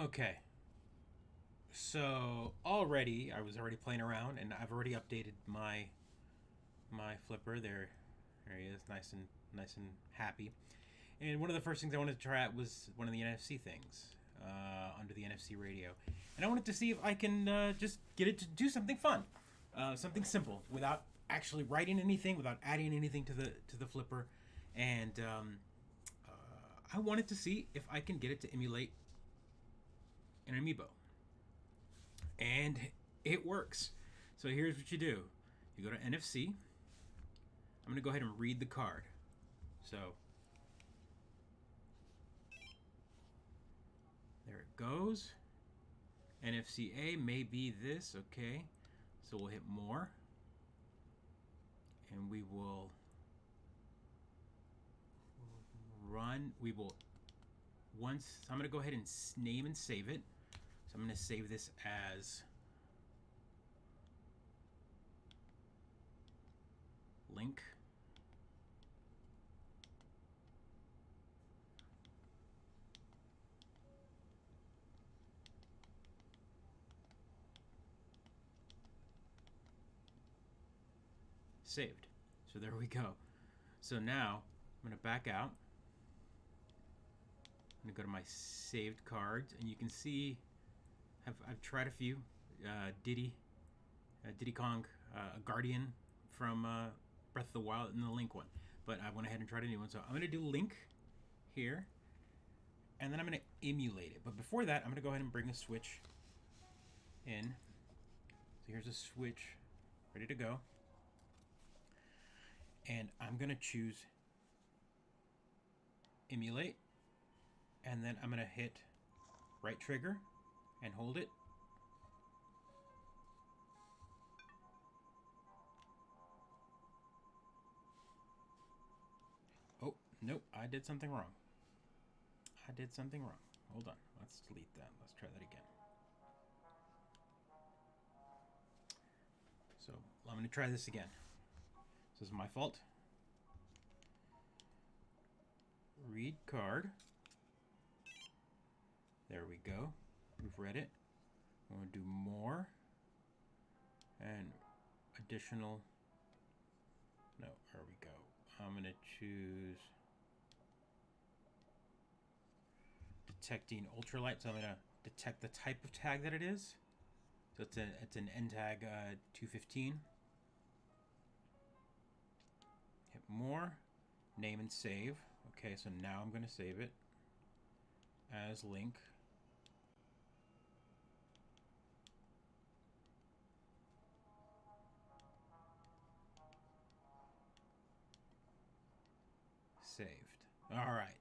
Okay. So already, I was already playing around, and I've already updated my flipper. There he is, nice and happy. And one of the first things I wanted to try out was one of the NFC things under the NFC radio, and I wanted to see if I can just get it to do something fun, something simple, without actually writing anything, without adding anything to the flipper, and I wanted to see if I can get it to emulate an Amiibo. And it works. So here's what you do. You go to NFC. I'm going to go ahead and read the card. So there it goes. NFCA may be this. Okay. So we'll hit more. And we will run. We will once. So I'm going to go ahead and name and save it. So I'm going to save this as link. Saved. So there we go. So now I'm going to back out. I'm going to go to my saved cards, and you can see I've tried a few. Diddy Kong, a Guardian from Breath of the Wild, and the Link one. But I went ahead and tried a new one. So I'm going to do Link here, and then I'm going to emulate it. But before that, I'm going to go ahead and bring a Switch in. So here's a Switch ready to go. And I'm going to choose Emulate. And then I'm going to hit right trigger and hold it. Oh, nope, I did something wrong. Hold on, let's delete that. Let's try that again. So I'm going to try this again. This is my fault. Read card. There we go. We've read it. I'm going to do more. And additional. No, there we go. I'm going to choose detecting ultralight. So I'm going to detect the type of tag that it is. So it's an NTAG 215. Hit more, name and save. Okay, so now I'm going to save it as link. Saved. All right.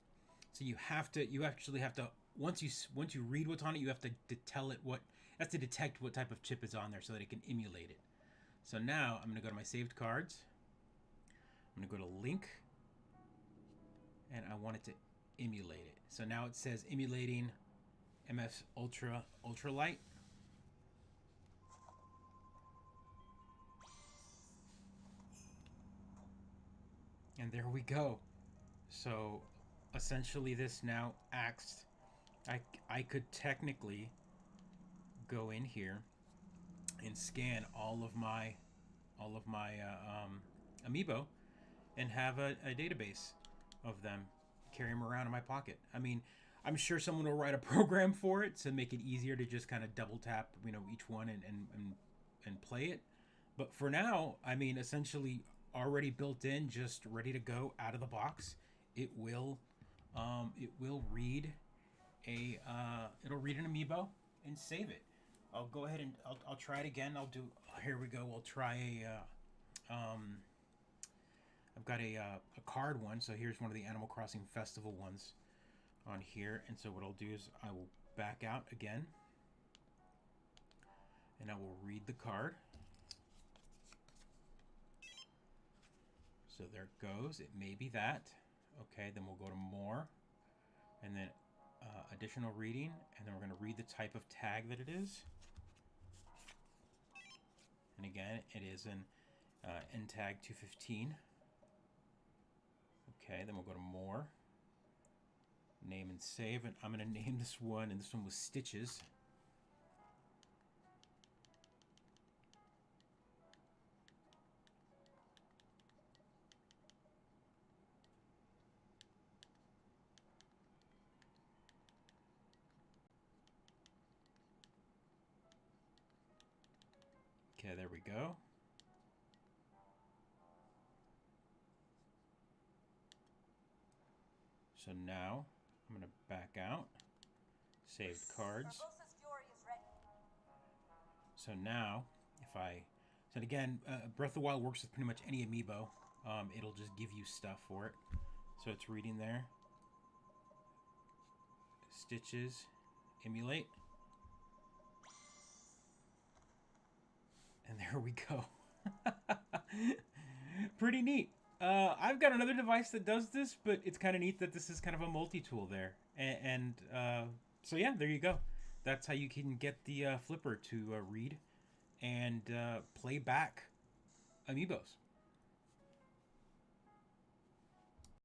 So you actually have to once you read what's on it, you have to tell it what has to detect what type of chip is on there so that it can emulate it. So now I'm going to go to my saved cards. I'm going to go to link, and I want it to emulate it. So now it says emulating MF Ultralight. And there we go. So essentially this now acts, I could technically go in here and scan all of my Amiibo and have a database of them, carry them around in my pocket. I mean, I'm sure someone will write a program for it to make it easier to just kind of double tap, each one and play it. But for now, I mean, essentially already built in, just ready to go out of the box. It will read it'll read an Amiibo and save it. I'll go ahead and I'll try it again. Here we go. We'll try I've got a card one. So here's one of the Animal Crossing Festival ones on here. And so what I'll do is I will back out again, and I will read the card. So there it goes. It may be that. Okay, then we'll go to more, and then additional reading, and then we're going to read the type of tag that it is. And again, it is an NTAG 215. Okay, then we'll go to more. Name and save, and I'm gonna name this one, and this one was Stitches. Okay, there we go. So now I'm going to back out. Saved cards. So now, if I... So again, Breath of the Wild works with pretty much any Amiibo. It'll just give you stuff for it. So it's reading there. Stitches. Emulate. And there we go. Pretty neat. I've got another device that does this, but it's kind of neat that this is kind of a multi-tool there. And so yeah, there you go. That's how you can get the flipper to read and play back Amiibos.